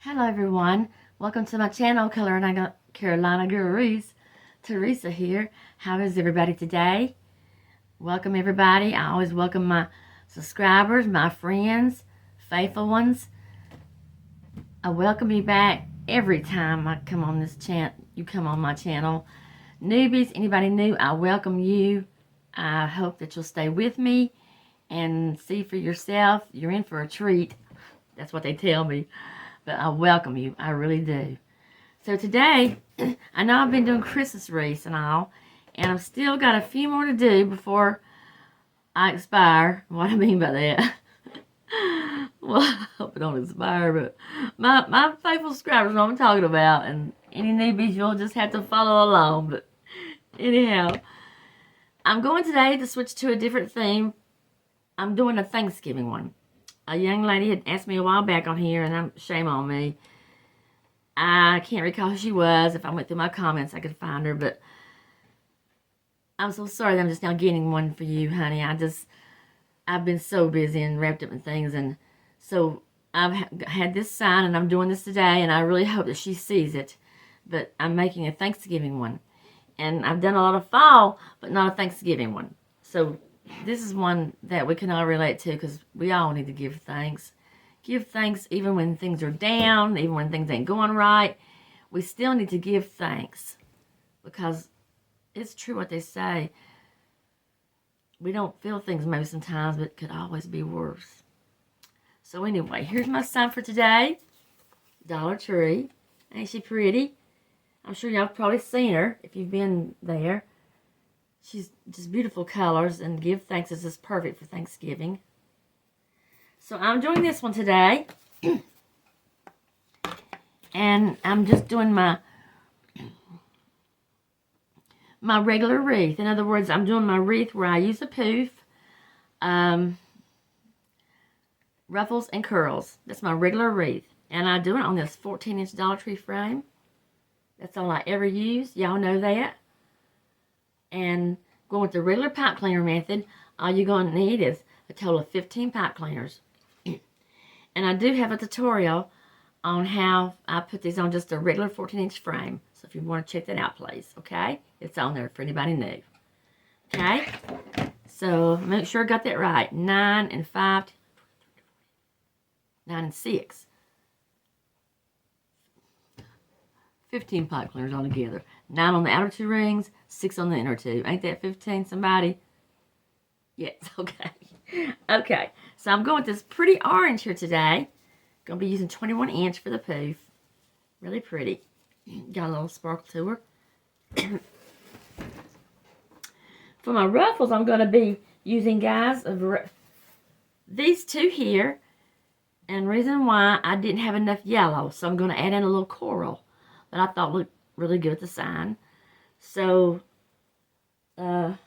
Hello everyone, welcome to my channel, Carolina Girl Wreath. Teresa here. How is everybody today? Welcome everybody. I always welcome my subscribers, my friends, faithful ones. I welcome you back every time I come on this channel. You come on my channel. Newbies, anybody new, I welcome you. I hope that you'll stay with me and see for yourself. You're in for a treat. That's what they tell me. But I welcome you. I really do. So today, I know I've been doing Christmas wreaths and all, and I've still got a few more to do before I expire. What I mean by that? Well, I hope it don't expire, but my faithful subscribers know what I'm talking about, and any newbies, you'll just have to follow along. But anyhow, I'm going today to switch to a different theme. I'm doing a Thanksgiving one. A young lady had asked me a while back on here, and shame on me. I can't recall who she was. If I went through my comments, I could find her, but I'm so sorry that I'm just now getting one for you, honey. I've been so busy and wrapped up in things, and so I've had this sign, and I'm doing this today, and I really hope that she sees it. But I'm making a Thanksgiving one, and I've done a lot of fall, but not a Thanksgiving one. So this is one that we can all relate to because we all need to give thanks. Give thanks even when things are down, even when things ain't going right. We still need to give thanks because it's true what they say. We don't feel things maybe sometimes, but it could always be worse. So anyway, here's my sign for today. Dollar Tree. Ain't she pretty? I'm sure y'all have probably seen her if you've been there. She's just beautiful colors, and give thanks is just perfect for Thanksgiving. So I'm doing this one today. And I'm just doing my regular wreath. In other words, I'm doing my wreath where I use a Pouf, ruffles, and curls. That's my regular wreath. And I do it on this 14-inch Dollar Tree frame. That's all I ever use. Y'all know that. And going with the regular pipe cleaner method, all you're going to need is a total of 15 pipe cleaners. And I do have a tutorial on how I put these on just a regular 14-inch frame. So if you want to check that out, please, okay? It's on there for anybody new. Okay? So make sure I got that right. 9 and 5, 9 and 6. 15 pipe cleaners altogether. 9 on the outer 2 rings, 6 on the inner 2. Ain't that 15, somebody? Yes, okay. Okay, so I'm going with this pretty orange here today. Going to be using 21-inch for the Pouf. Really pretty. Got a little sparkle to her. For my ruffles, I'm going to be using, guys, these two here. And reason why, I didn't have enough yellow, so I'm going to add in a little coral that I thought looked really good with the sign. So, on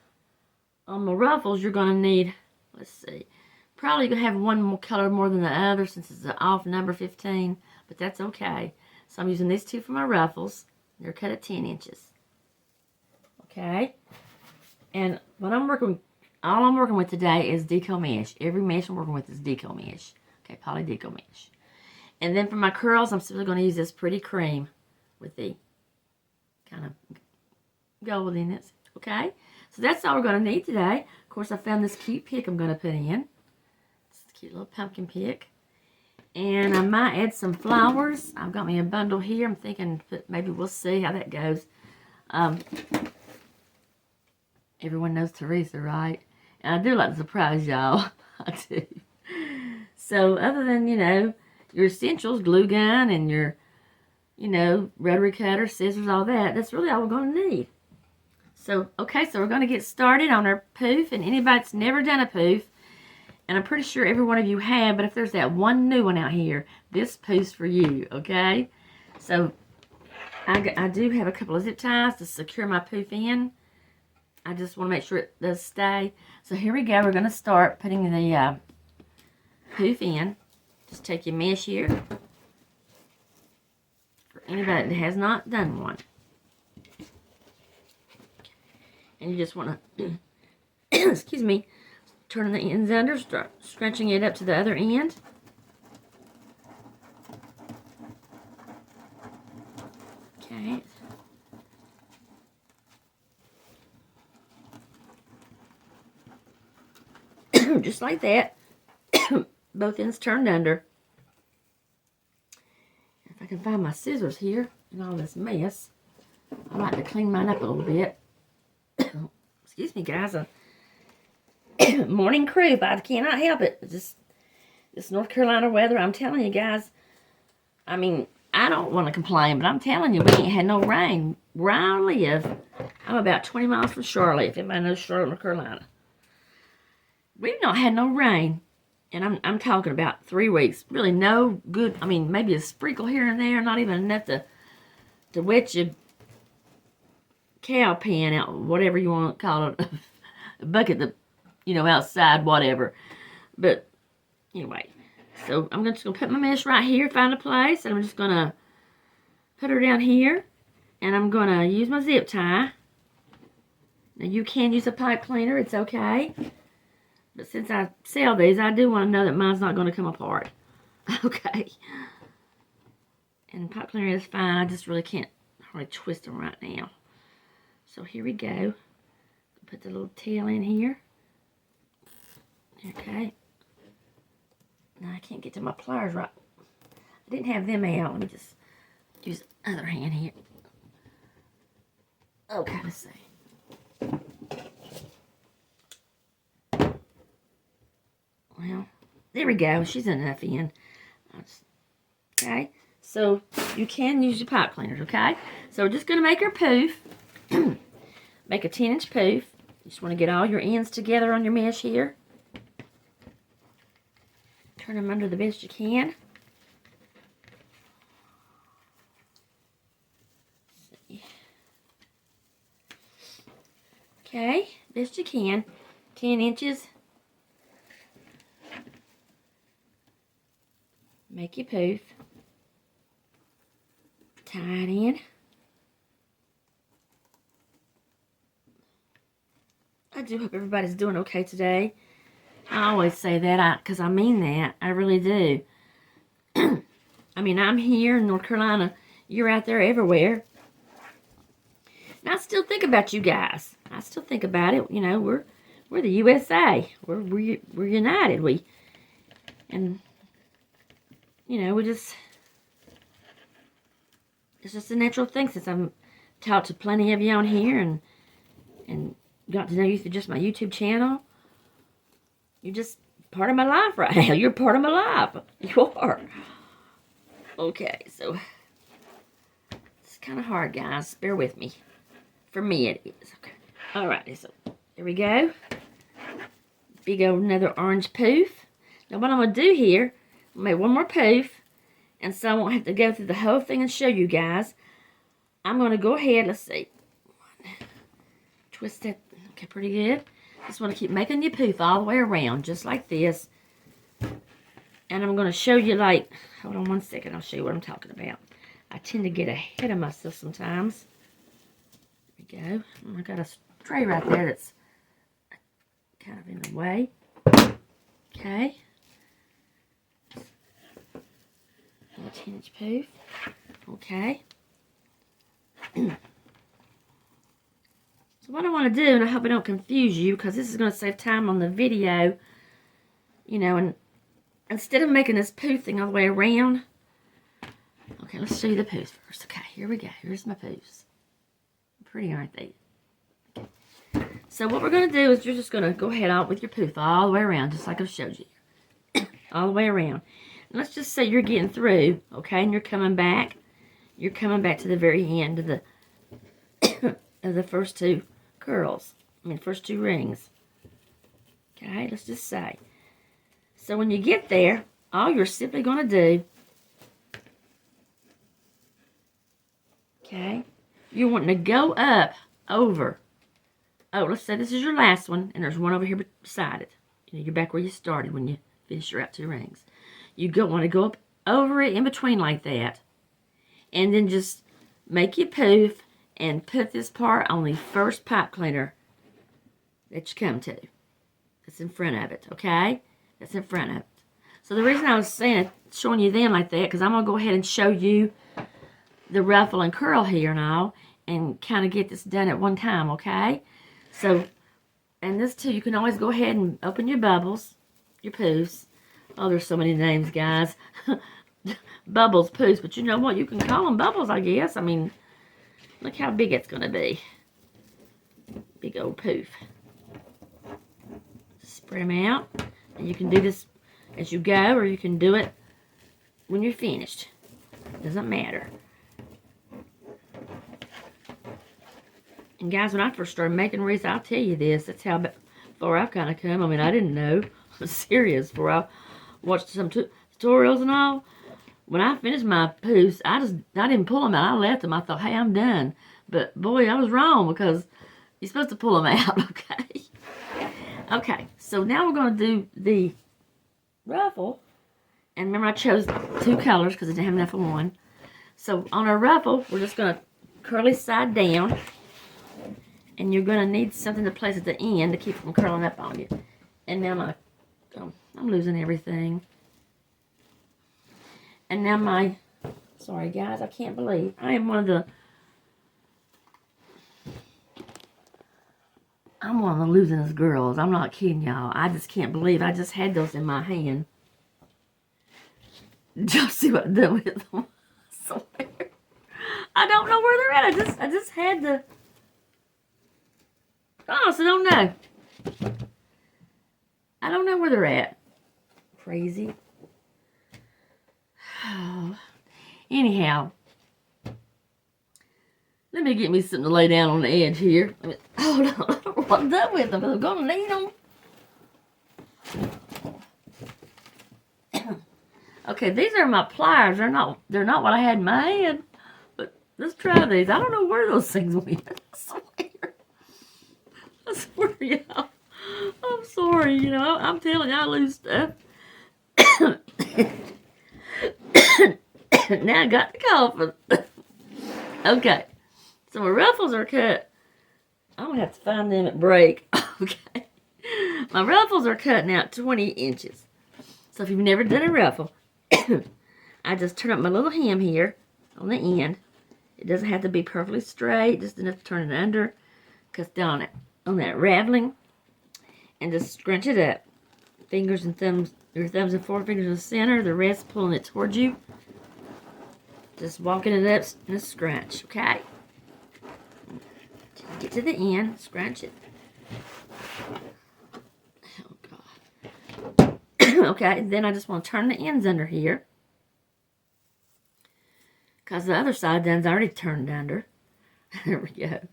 the ruffles, you're going to need, let's see, probably going to have one more color more than the other since it's an off number 15, but that's okay. So I'm using these two for my ruffles. They're cut at 10 inches. Okay? And what I'm working with, all I'm working with today is deco mesh. Every mesh I'm working with is deco mesh. Okay, poly deco mesh. And then for my curls, I'm simply going to use this pretty cream with the kind of gold in it. Okay? So that's all we're going to need today. Of course, I found this cute pick I'm going to put in. It's a cute little pumpkin pick. And I might add some flowers. I've got me a bundle here. I'm thinking maybe we'll see how that goes. Everyone knows Teresa, right? And I do like to surprise y'all. I do. So other than, you know, your essentials, glue gun and your, you know, rotary cutter, scissors, all that, that's really all we're going to need. So, okay, so we're going to get started on our Pouf. And anybody that's never done a Pouf, and I'm pretty sure every one of you have, but if there's that one new one out here, this Pouf's for you, okay? So, I do have a couple of zip ties to secure my Pouf in. I just want to make sure it does stay. So, here we go. We're going to start putting the Pouf in. Just take your mesh here. For anybody that has not done one. And you just want to, excuse me, turn the ends under, start scrunching it up to the other end. Okay. Just like that. Both ends turned under. If I can find my scissors here in all this mess, I like to clean mine up a little bit. Excuse me, guys. Morning crew, but I cannot help it. It's this North Carolina weather. I'm telling you guys, I mean, I don't want to complain, but I'm telling you, we ain't had no rain. Where I live, I'm about 20 miles from Charlotte, if anybody knows Charlotte, North Carolina. We've not had no rain, and I'm talking about 3 weeks. Really no good, I mean, maybe a sprinkle here and there, not even enough to wet your cow pen out, whatever you want to call it, a bucket, outside, whatever. But anyway, so I'm just going to put my mesh right here, find a place, and I'm just going to put her down here, and I'm going to use my zip tie. Now, you can use a pipe cleaner, it's okay. But since I sell these, I do want to know that mine's not going to come apart. Okay. And pipe cleaner is fine, I just really can't hardly twist them right now. So here we go. Put the little tail in here. Okay. Now I can't get to my pliers right. I didn't have them out. Let me just use the other hand here. Okay, let's see. Well, there we go. She's enough in. Okay. So you can use your pipe cleaners, okay? So we're just going to make our poof. Make a 10-inch poof. You just want to get all your ends together on your mesh here. Turn them under the best you can. Okay, best you can. 10 inches. Make your poof. Tie it in. I do hope everybody's doing okay today. I always say that because I mean that. I really do. I mean, I'm here in North Carolina. You're out there everywhere. And I still think about you guys. I still think about it. You know, we're the USA. We're united. And it's just a natural thing since I'm talked to plenty of you on here and got to know you through just my YouTube channel. You're just part of my life right now. You're part of my life. You are. Okay, so it's kind of hard, guys. Bear with me. For me, it is. Okay. All right, so there we go. Big old another orange poof. Now, what I'm going to do here, I'll make one more poof, and so I won't have to go through the whole thing and show you guys. I'm going to go ahead. Let's see. Twist that. Okay, pretty good. Just want to keep making your poof all the way around, just like this. And I'm going to show you, hold on one second, I'll show you what I'm talking about. I tend to get ahead of myself sometimes. There we go. I got a tray right there that's kind of in the way. Okay. A 10-inch poof. Okay. So what I want to do, and I hope I don't confuse you, because this is going to save time on the video, and instead of making this poof thing all the way around, okay, let's show you the poofs first. Okay, here we go. Here's my poofs. Pretty, aren't they? Okay. So what we're going to do is you're just going to go ahead out with your poof all the way around, just like I showed you. All the way around. And let's just say you're getting through, okay, and you're coming back. You're coming back to the very end of the first two curls. First two rings. Okay, let's just say. So when you get there, all you're simply going to do, okay, you're wanting to go up over. Oh, let's say this is your last one, and there's one over here beside it. You're back where you started when you finish your out 2 rings. You want to go up over it in between like that, and then just make your poof and put this part on the first pipe cleaner that you come to. That's in front of it, okay? That's in front of it. So the reason I was showing you them like that, because I'm going to go ahead and show you the ruffle and curl here and all, and kind of get this done at one time, okay? So, and this too, you can always go ahead and open your bubbles, your poofs. Oh, there's so many names, guys. Bubbles, poofs, but you know what? You can call them bubbles, I guess. I mean, look how big it's going to be. Big old poof. Spread them out. And you can do this as you go, or you can do it when you're finished. Doesn't matter. And guys, when I first started making wreaths, I'll tell you this. That's how far I've kind of come. I mean, I didn't know. I'm serious. Before I watched some tutorials and all. When I finished my poofs, I didn't pull them out. I left them. I thought, hey, I'm done. But boy, I was wrong, because you're supposed to pull them out, okay? Okay, so now we're going to do the ruffle. And remember, I chose 2 colors because I didn't have enough of one. So on our ruffle, we're just going to curly side down. And you're going to need something to place at the end to keep from curling up on you. And now I'm losing everything. And now sorry guys, I can't believe, I'm one of the losingest girls. I'm not kidding y'all. I just can't believe I just had those in my hand. Did y'all see what I did with them? I swear. I don't know where they're at. I just had the... Honestly, I don't know. I don't know where they're at. Crazy. Oh. Anyhow, let me get me something to lay down on the edge here. Hold on, I don't know what I'm done with them. I'm going to need them. Okay, these are my pliers. They're not what I had in my hand. But let's try these. I don't know where those things went. I swear, y'all. I'm sorry. You know, I'm telling you, I lose stuff. Now I got the coughing. Okay. So my ruffles are cut. I'm going to have to find them at break. Okay. My ruffles are cutting out 20 inches. So if you've never done a ruffle, I just turn up my little hem here on the end. It doesn't have to be perfectly straight. Just enough to turn it under. Because down on that raveling. And just scrunch it up. Fingers and thumbs, your thumbs and forefingers in the center. The rest pulling it towards you. Just walking it up in a scrunch, okay? Get to the end, scrunch it. Oh, God. Okay, then I just want to turn the ends under here. Because the other side done's already turned under. There we go.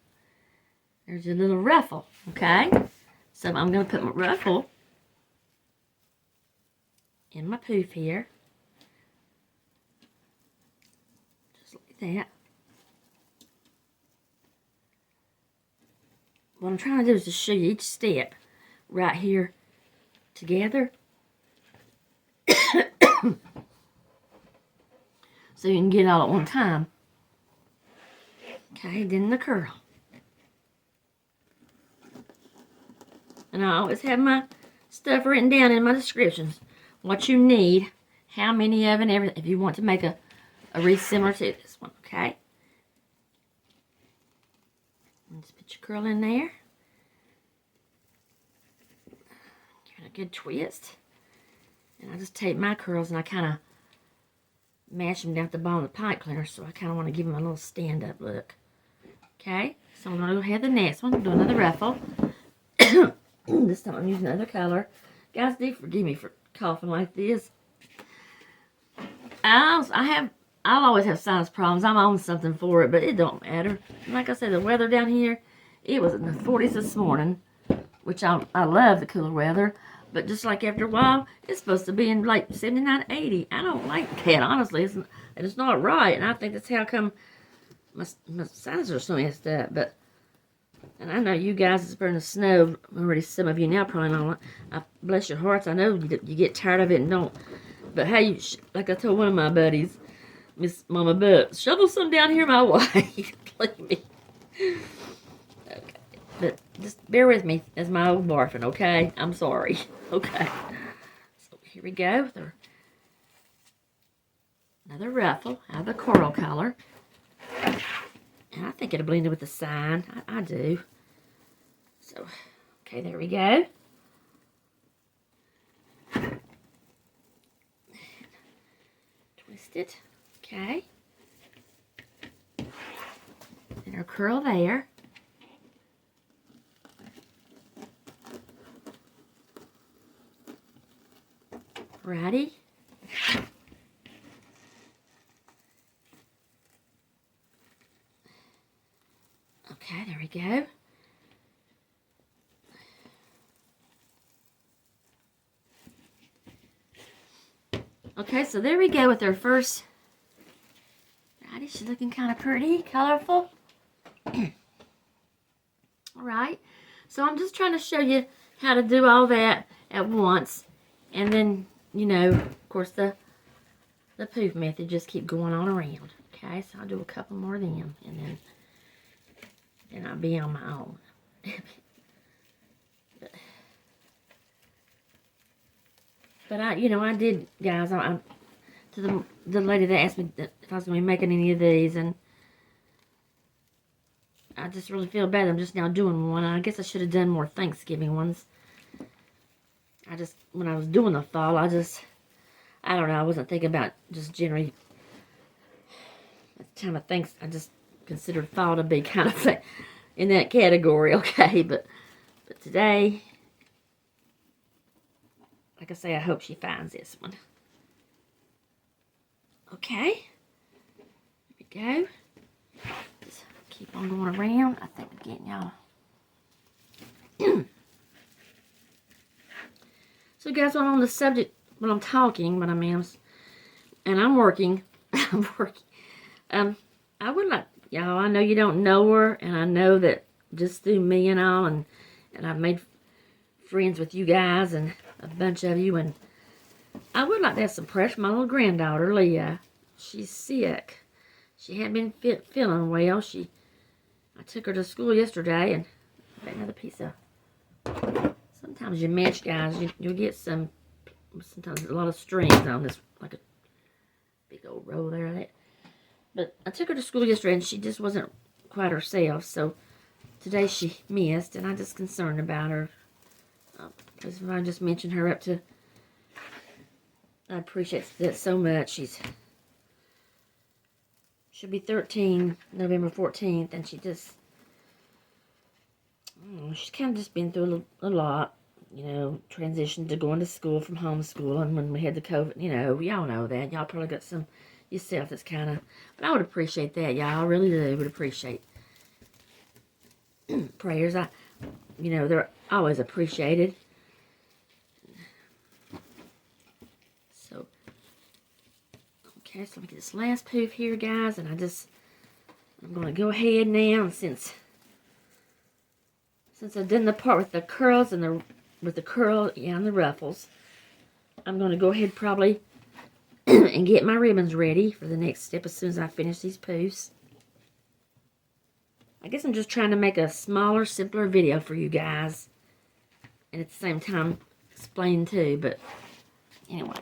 There's your little ruffle, okay? So I'm going to put my ruffle in my poof here. That. What I'm trying to do is to show you each step right here together. So you can get it all at one time. Okay, then the curl. And I always have my stuff written down in my descriptions. What you need, how many of it, and everything. If you want to make a wreath similar to this one, okay? Just put your curl in there. Give it a good twist. And I just take my curls and I kind of mash them down at the bottom of the pipe cleaner, so I kind of want to give them a little stand-up look. Okay? So I'm going to go ahead with the next one. Do another ruffle. This time I'm using another color. Guys, do forgive me for coughing like this. I'll always have sinus problems. I'm on something for it, but it don't matter. Like I said, the weather down here, it was in the 40s this morning, which I love the cooler weather. But just like after a while, it's supposed to be in like 79, 80. I don't like that, honestly. It's not right, and I think that's how come my sinuses are so messed up. But, and I know you guys, it's burning the snow already. Some of you now probably don't. Bless your hearts. I know you get tired of it and don't. But hey, like I told one of my buddies, Miss Mama Buck, shovel some down here my way. Please me. Okay. But just bear with me as my old barfing, okay? I'm sorry. Okay. So here we go with another ruffle out of the coral color. And I think it'll blend in with the sign. I do. So, okay, there we go. Twist it. Okay. And our curl there. Righty. Okay, there we go. Okay, so there we go with our first. Righty, she's looking kind of pretty, colorful. Alright, so I'm just trying to show you how to do all that at once. And then, you know, of course, the Pouf method, just keep going on around. Okay, so I'll do a couple more of them, and then I'll be on my own. But I did, guys, to the lady that asked me if I was going to be making any of these, and I just really feel bad. I'm just now doing one. I guess I should have done more Thanksgiving ones. When I was doing the fall, I don't know, I wasn't thinking about just generally, at the time of Thanks, I just considered fall to be kind of in that category, okay, but today, like I say, I hope she finds this one. Okay, there we go. Just keep on going around. I think we're getting y'all. So guys, when I'm on the subject, when I'm talking, when I'm in, and I'm working, I'm working. I would like, y'all, I know you don't know her, and I know that just through me and all, and I've made friends with you guys, and a bunch of you, and I would like to have some prayers for my little granddaughter, Leah. She's sick. She hadn't been feeling well. I took her to school yesterday, and got another piece of, sometimes you mesh, guys, you'll get sometimes a lot of strings on this, like a big old roll there. But I took her to school yesterday, and she just wasn't quite herself, so today she missed, and I'm just concerned about her. Because if I just mentioned her up to, I appreciate that so much. She'll be 13 November 14th, and she's kind of just been through a lot, transition to going to school from homeschool, and when we had the COVID, y'all know that. Y'all probably got some yourself that's kind of, but I would appreciate that, y'all. I really would appreciate prayers. They're always appreciated. So, okay, so let me get this last Pouf here, guys, and I'm going to go ahead now, and since I've done the part with the curls and the ruffles, I'm going to go ahead probably and get my ribbons ready for the next step as soon as I finish these Poufs. I guess I'm just trying to make a smaller, simpler video for you guys, and at the same time explain too, but anyway,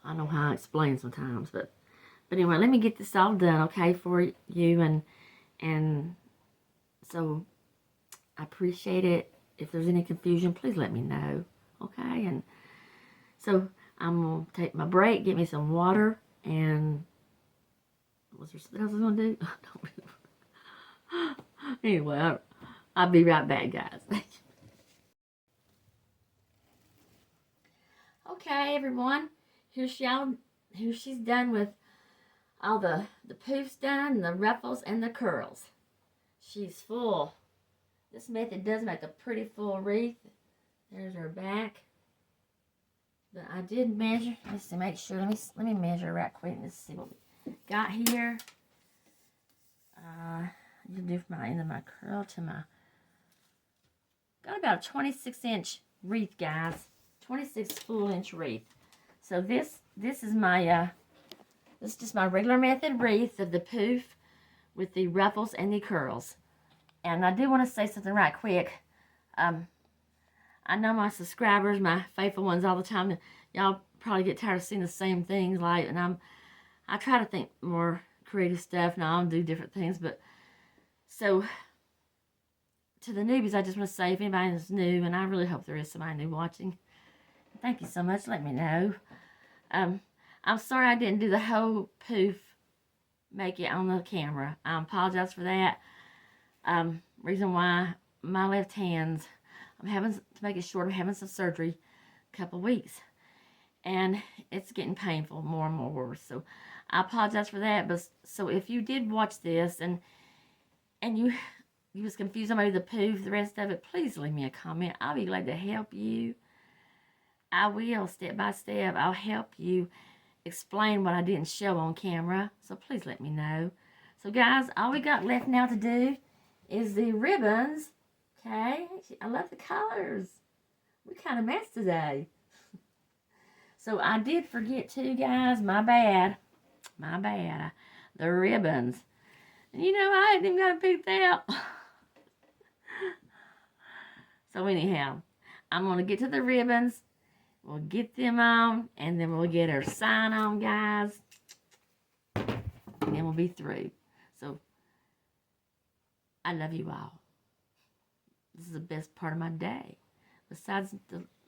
I know how I explain sometimes, but anyway, let me get this all done, okay, for you, and so I appreciate it. If there's any confusion, please let me know, okay? And so I'm going to take my break, get me some water, and was there something else I was going to do? Anyway, I'll be right back, guys. Okay, everyone. Here she's done with all the Poufs done, the ruffles, and the curls. She's full. This method does make a pretty full wreath. There's her back. But I did measure. Let's see, make sure. Let me measure right quick. Let's see what we got here. You do from my end of my curl to my. Got about a 26-inch wreath, guys. 26 full-inch wreath. So this is my this is just my regular method wreath of the Pouf with the ruffles and the curls. And I do want to say something right quick. I know my subscribers, my faithful ones all the time, y'all probably get tired of seeing the same things, and I try to think more creative stuff. Now I'll do different things. But so to the newbies, I just want to say, if anybody's new, and I really hope there is somebody new watching, thank you so much. Let me know. I'm sorry I didn't do the whole poof make it on the camera. I apologize for that. Reason why my left hand's, I'm having, to make it short, I'm having some surgery a couple weeks. And it's getting painful, more and more worse. So I apologize for that. But so if you did watch this and you was confused about the poof, the rest of it, please leave me a comment. I'll be glad to help you. I will, step by step. I'll help you explain what I didn't show on camera. So please let me know. So guys, all we got left now to do is the ribbons. Okay, I love the colors. We kind of messed today. So I did forget too, guys. My bad. My bad. The ribbons. And you know, I hadn't even got to pick that out. So anyhow, I'm going to get to the ribbons. We'll get them on, and then we'll get our sign on, guys. And then we'll be through. So, I love you all. This is the best part of my day. Besides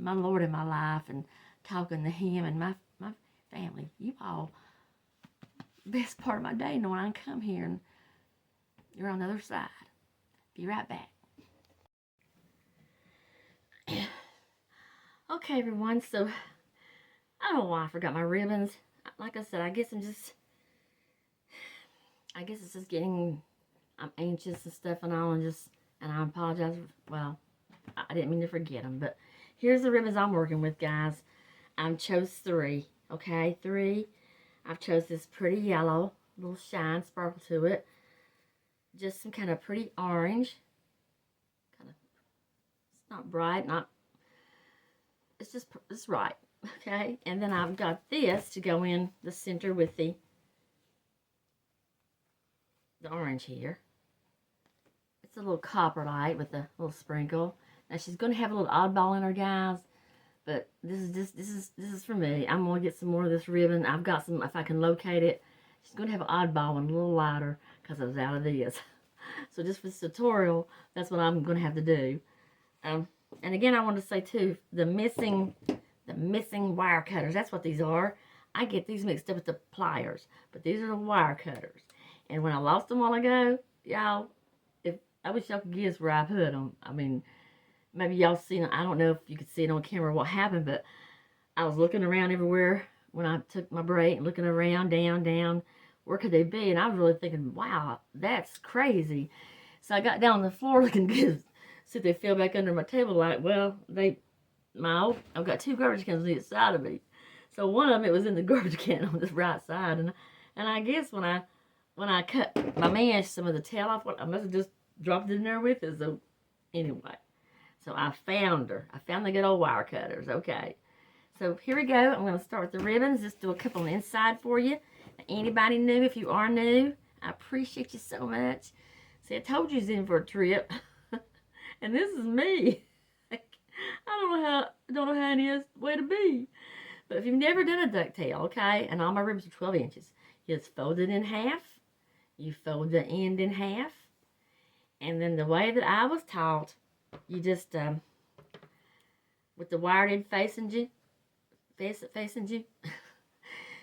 my Lord in my life and talking to Him and my family. You all, best part of my day knowing I can come here and you're on the other side. Be right back. Okay, everyone, so I don't know why I forgot my ribbons. Like I said, I guess it's just getting, I'm anxious and stuff and all, and I apologize. Well, I didn't mean to forget them, but here's the ribbons I'm working with, guys. I chose 3, okay, 3. I've chose this pretty yellow, little shine, sparkle to it. Just some kind of pretty orange. Kind of, it's not bright, it's right, okay? And then I've got this to go in the center with the orange here. It's a little copper light with a little sprinkle. Now she's going to have a little oddball in her, guys, but this is for me. I'm going to get some more of this ribbon. I've got some, if I can locate it. She's going to have an oddball one, a little lighter, because I was out of this. So just for this tutorial, that's what I'm going to have to do. And again, I want to say too, the missing wire cutters. That's what these are. I get these mixed up with the pliers, but these are the wire cutters. And when I lost them a while ago, y'all, I wish y'all could guess where I put them. I mean, maybe y'all seen it. I don't know if you could see it on camera what happened, but I was looking around everywhere when I took my break and looking around, down, where could they be? And I was really thinking, wow, that's crazy. So I got down on the floor looking good. See if they fell back under my table light. Well, I've got 2 garbage cans on each side of me. So one of them, it was in the garbage can on this right side. And I guess when I cut my man some of the tail off, I must have just dropped it in there with it. So anyway, so I found her. I found the good old wire cutters. Okay. So here we go. I'm going to start with the ribbons. Just do a couple on the inside for you. Anybody new, if you are new, I appreciate you so much. See, I told you he's in for a trip. And this is me. I don't know how any other way to be. But if you've never done a ducktail, okay, and all my ribbons are 12 inches, you just fold it in half. You fold the end in half. And then the way that I was taught, you just, with the wire end facing you,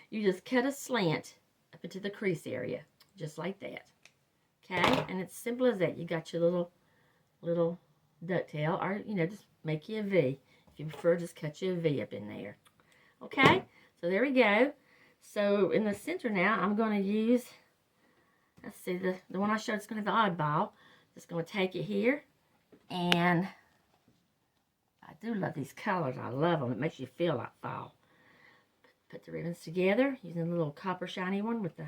you just cut a slant up into the crease area, just like that. Okay, and it's simple as that. You got your little ducktail, or just make you a V. If you prefer, just cut you a V up in there. Okay, so there we go. So in the center now, I'm going to use, let's see, the one I showed is going to have the oddball. Just going to take it here, and I do love these colors. I love them. It makes you feel like fall. Put the ribbons together using a little copper shiny one with the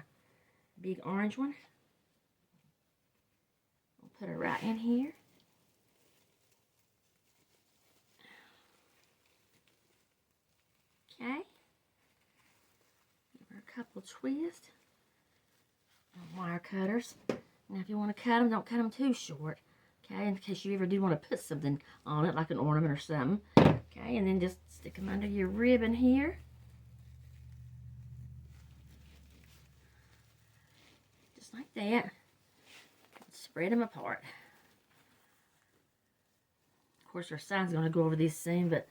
big orange one. We'll put it right in here. Okay. Give her a couple twists. Wire cutters. Now if you want to cut them, don't cut them too short. Okay, in case you ever do want to put something on it, like an ornament or something. Okay, and then just stick them under your ribbon here. like that. Spread them apart. Of course, our sign's going to go over these soon, but,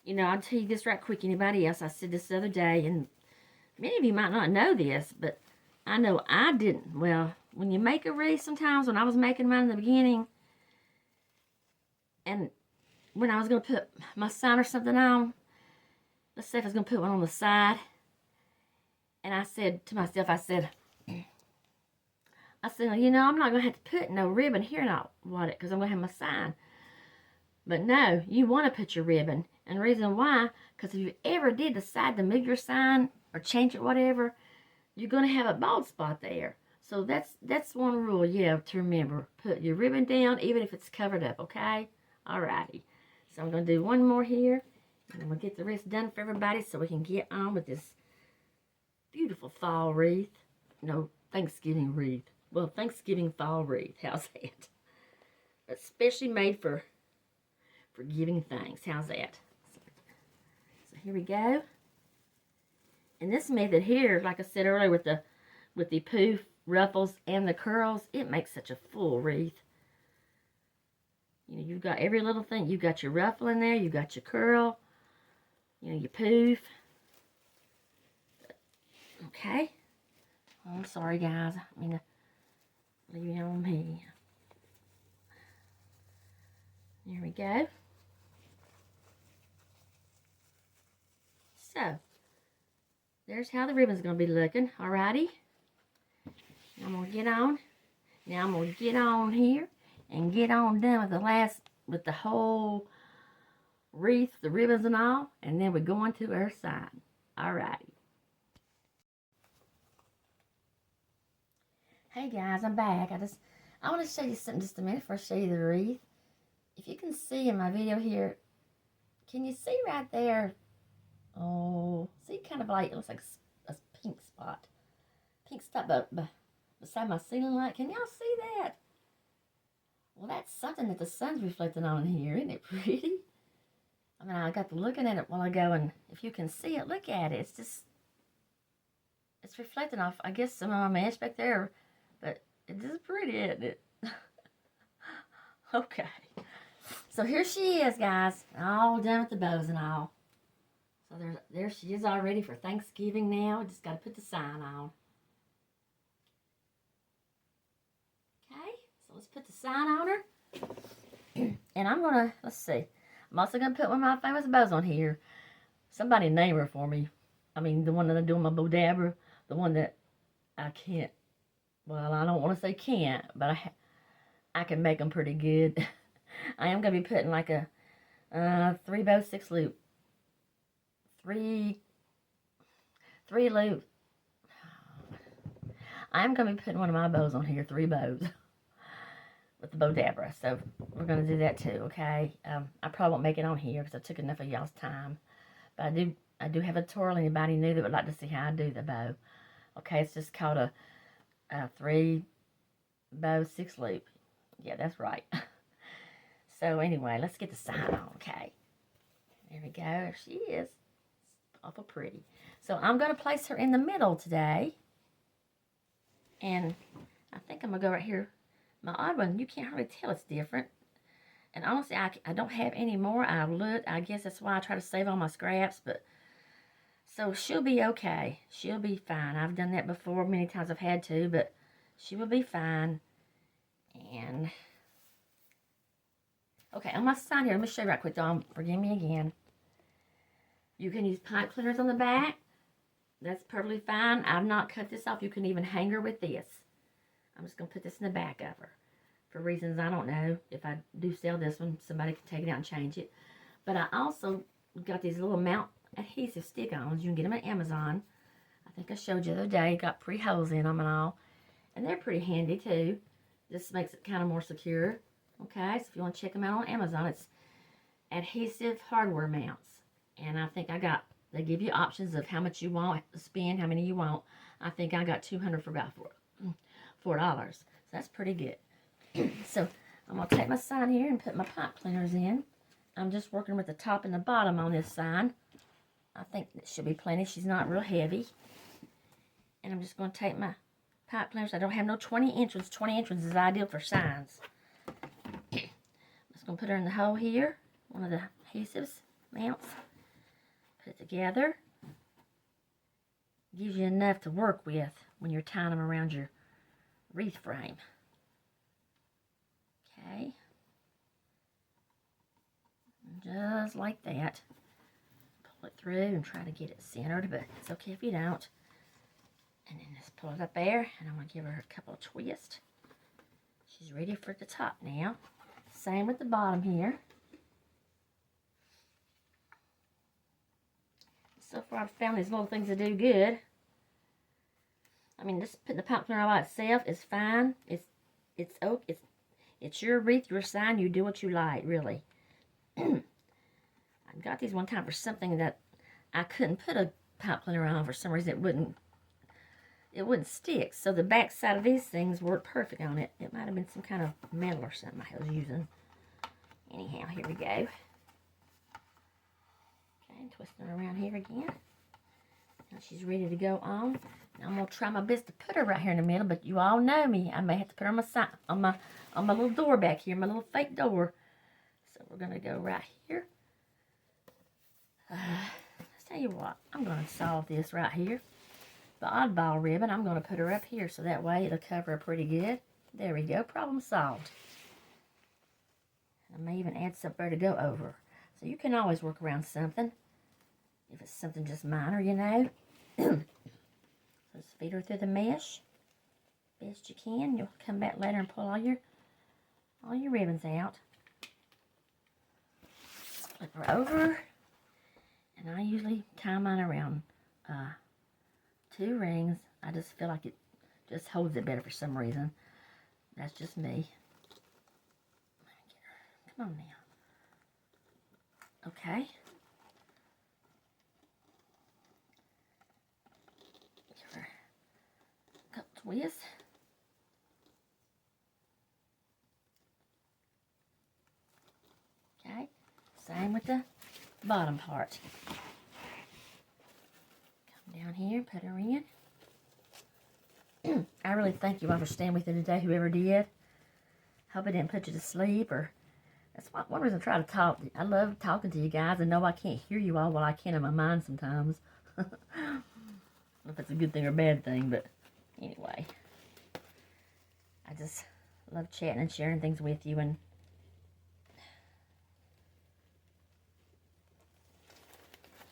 you know, I'll tell you this right quick. Anybody else, I said this the other day, and many of you might not know this, but I know I didn't. Well, when you make a wreath, sometimes when I was making mine in the beginning, and when I was going to put my sign or something on, let's say if I was going to put one on the side, and I said to myself, I said, you know, I'm not going to have to put no ribbon here and all what it, because I'm going to have my sign. But no, you want to put your ribbon. And the reason why, because if you ever did decide to move your sign or change it, whatever, you're going to have a bald spot there. So that's one rule you have to remember. Put your ribbon down, even if it's covered up, okay? Alrighty. So I'm going to do one more here. And I'm going to get the rest done for everybody so we can get on with this beautiful fall wreath. No, Thanksgiving wreath. Well, Thanksgiving fall wreath. How's that? Especially made for giving thanks. How's that? So here we go. And this method here, like I said earlier, with the Pouf, ruffles, and the curls, it makes such a full wreath. You know, you've got every little thing. You've got your ruffle in there. You've got your curl. You know, your Pouf. Okay. Oh, I'm sorry, guys. I mean, leave it on me. There we go. So, there's how the ribbon's going to be looking. Alrighty. I'm going to get on. Now I'm going to get on here and get on done with the whole wreath, the ribbons and all. And then we're going to our sign. Alrighty. Hey guys, I'm back. I want to show you something just a minute before I show you the wreath. If you can see in my video here, can you see right there? Oh, see, kind of like, it looks like a pink spot. Pink spot beside my ceiling light. Can y'all see that? Well, that's something that the sun's reflecting on here. Isn't it pretty? I mean, I got to looking at it while ago, and if you can see it, look at it. It's reflecting off, I guess, some of my mesh back there. But it's just pretty, isn't it? Okay. So here she is, guys. All done with the bows and all. So there she is all ready for Thanksgiving now. Just got to put the sign on. Okay, so let's put the sign on her. And I'm going to, let's see. I'm also going to put one of my famous bows on here. Somebody name her for me. I mean, the one that I'm doing my bow dabber. The one that I can't, well, I don't want to say can't, but I can make them pretty good. I am going to be putting like a 3-bow 6-loop. Three loop. I'm going to be putting one of my bows on here, 3 bows. With the bow dabber. So we're going to do that too, okay? I probably won't make it on here because I took enough of y'all's time. But I do have a tutorial. Anybody new that would like to see how I do the bow. Okay, it's just called a 3-bow 6-loop. Yeah, that's right. So anyway, let's get the sign on, okay? There we go. There she is. Awful pretty. So I'm going to place her in the middle today. And I think I'm going to go right here. My odd one, you can't hardly tell it's different. And honestly, I don't have any more. I guess that's why I try to save all my scraps. But so she'll be okay. She'll be fine. I've done that before. Many times I've had to. But she will be fine. And okay, on my sign here, let me show you right quick, Dawn. Forgive me again. You can use pipe cleaners on the back. That's perfectly fine. I've not cut this off. You can even hang her with this. I'm just going to put this in the back of her. For reasons I don't know. If I do sell this one, somebody can take it out and change it. But I also got these little mount adhesive stick-ons. You can get them at Amazon. I think I showed you the other day. Got pretty holes in them and all. And they're pretty handy too. This makes it kind of more secure. Okay, so if you want to check them out on Amazon, it's adhesive hardware mounts. And I think they give you options of how much you want to spend, how many you want. I think I got 200 for about $4. So that's pretty good. So I'm going to take my sign here and put my pipe cleaners in. I'm just working with the top and the bottom on this sign. I think it should be plenty. She's not real heavy. And I'm just going to take my pipe cleaners. I don't have no 20-inch ones. 20-inch ones is ideal for signs. I'm just going to put her in the hole here. One of the adhesives mounts. Put it together. Gives you enough to work with when you're tying them around your wreath frame. Okay. Just like that. Pull it through and try to get it centered, but it's okay if you don't. And then just pull it up there, and I'm going to give her a couple of twists. She's ready for the top now. Same with the bottom here. So far I've found these little things that do good. I mean, just putting the pipe cleaner all by itself is fine. It's your wreath, your sign. You do what you like, really. I got these one time for something that I couldn't put a pipe cleaner on for some reason. It wouldn't stick. So the back side of these things worked perfect on it. It might have been some kind of metal or something I was using. Anyhow, here we go. Okay, twisting her around here again. Now she's ready to go on. Now I'm gonna try my best to put her right here in the middle, but you all know me. I may have to put her on my side, on my little door back here, my little fake door. So we're gonna go right here. Let's tell you what, I'm gonna solve this right here. The oddball ribbon, I'm gonna put her up here so that way it'll cover her pretty good. There we go, problem solved. I may even add something to go over. So you can always work around something. If it's something just minor, you know. So just feed her through the mesh best you can. You'll come back later and pull all your ribbons out. Flip her over. And I usually tie mine around 2 rings. I just feel like it just holds it better for some reason. That's just me. Come on now. Okay. Give her a couple twists. Okay. Same with the bottom part. Come down here, put her in. I really thank you all for staying with me today, whoever did. Hope I didn't put you to sleep, or that's one reason I try to talk. I love talking to you guys. I know I can't hear you all while I can in my mind sometimes. I don't know if it's a good thing or a bad thing, but anyway. I just love chatting and sharing things with you. And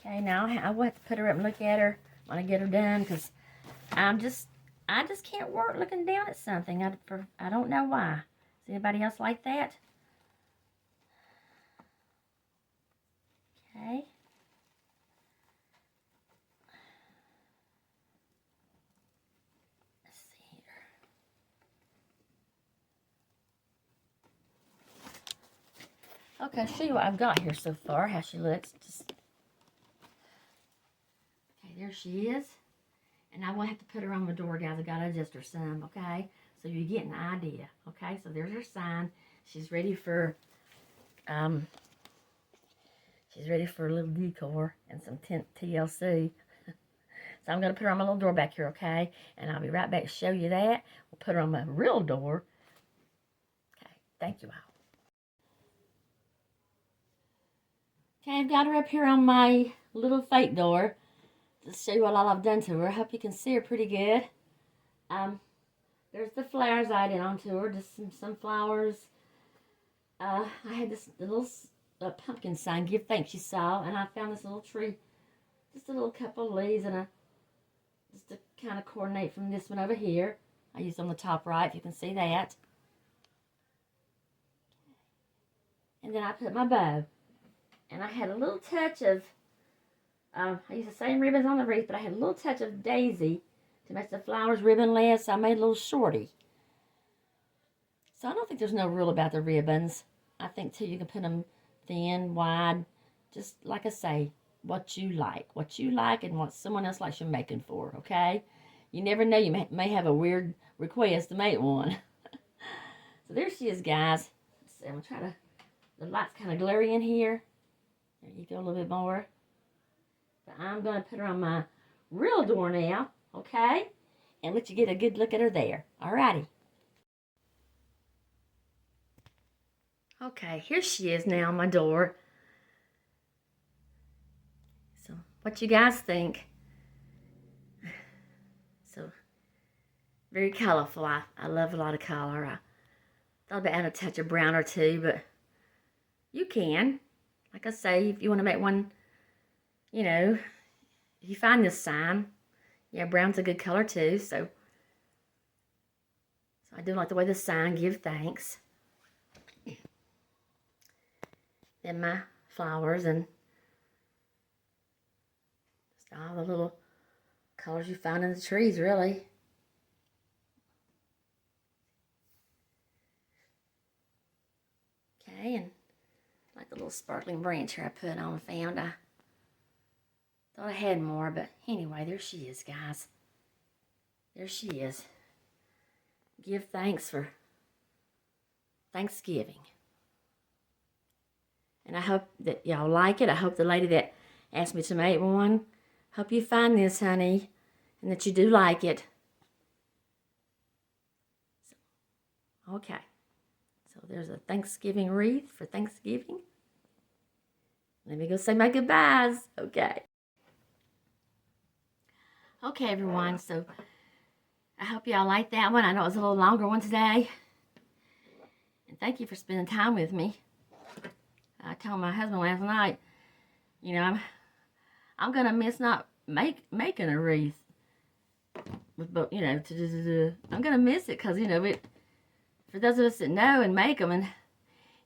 okay, now I will have to put her up and look at her when I get her done, because I just can't work looking down at something. I don't know why. Is anybody else like that? Okay. Let's see here. Okay, I'll show you what I've got here so far, how she looks. Okay, there she is. And I will have to put her on the door, guys. I got to adjust her some, okay? So you get an idea, okay? So there's her sign. She's ready for a little decor and some TLC. So I'm going to put her on my little door back here, okay? And I'll be right back to show you that. We'll put her on my real door. Okay, thank you all. Okay, I've got her up here on my little fake door to show you what all I've done to her. I hope you can see her pretty good. There's the flowers I added onto her, just some flowers. I had this little pumpkin sign, give thanks, you saw, and I found this little tree, just a little couple of leaves, and just to kind of coordinate from this one over here. I used on the top right, if you can see that. And then I put my bow, and I had a little touch of, I used the same ribbons on the wreath, but I had a little touch of daisy to make the flowers ribbonless. So I made a little shorty. So I don't think there's no rule about the ribbons. I think too you can put them thin, wide, just like I say, what you like and what someone else likes you making for, okay? You never know, you may have a weird request to make one. So there she is, guys. Let's see, I'm going to try to, the light's kind of glary in here. There you go, a little bit more. But I'm going to put her on my real door now, okay? and let you get a good look at her there. Alrighty. Okay, here she is now on my door. So, what you guys think? So, very colorful. I love a lot of color. I thought about adding a touch of brown or two, but you can. Like I say, if you want to make one, you know, if you find this sign, yeah, brown's a good color too. So I do like the way the sign give thanks. Then my flowers and just all the little colors you find in the trees, really. Okay, and like the little sparkling branch here I put on found. I thought I had more, but anyway, there she is, guys. There she is. Give thanks for Thanksgiving. And I hope that y'all like it. I hope the lady that asked me to make one, hope you find this, honey, and that you do like it. Okay. So there's a Thanksgiving wreath for Thanksgiving. Let me go say my goodbyes. Okay. Okay, everyone. So I hope y'all like that one. I know it was a little longer one today. And thank you for spending time with me. I told my husband last night, you know, I'm gonna miss not making a wreath. But you know, I'm gonna miss it because you know it. For those of us that know and make them, and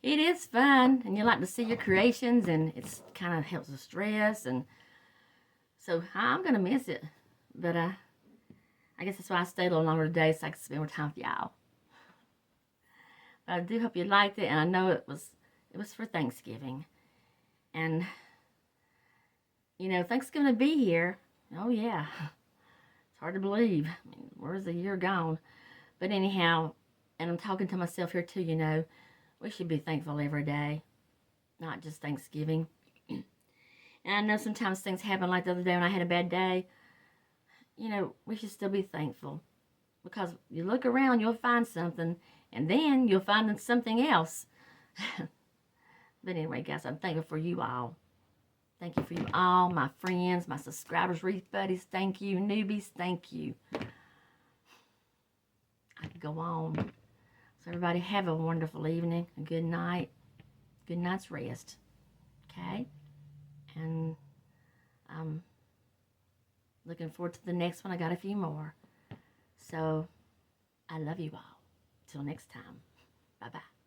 it is fun, and you like to see your creations, and it's kind of helps with stress, and so I'm gonna miss it. But I guess that's why I stayed a little longer today, so I can spend more time with y'all. But I do hope you liked it, and I know it was for Thanksgiving, and you know, Thanksgiving to be here. Oh yeah, it's hard to believe. I mean, where's the year gone? But anyhow, and I'm talking to myself here too. You know, we should be thankful every day, not just Thanksgiving. And I know sometimes things happen, like the other day when I had a bad day. You know, we should still be thankful, because you look around, you'll find something, and then you'll find something else. But anyway, guys, I'm thankful for you all. Thank you for you all, my friends, my subscribers, Wreath buddies. Thank you, newbies. Thank you. I could go on. So everybody have a wonderful evening, a good night, good night's rest. Okay? And I'm looking forward to the next one. I got a few more. So I love you all. Till next time. Bye-bye.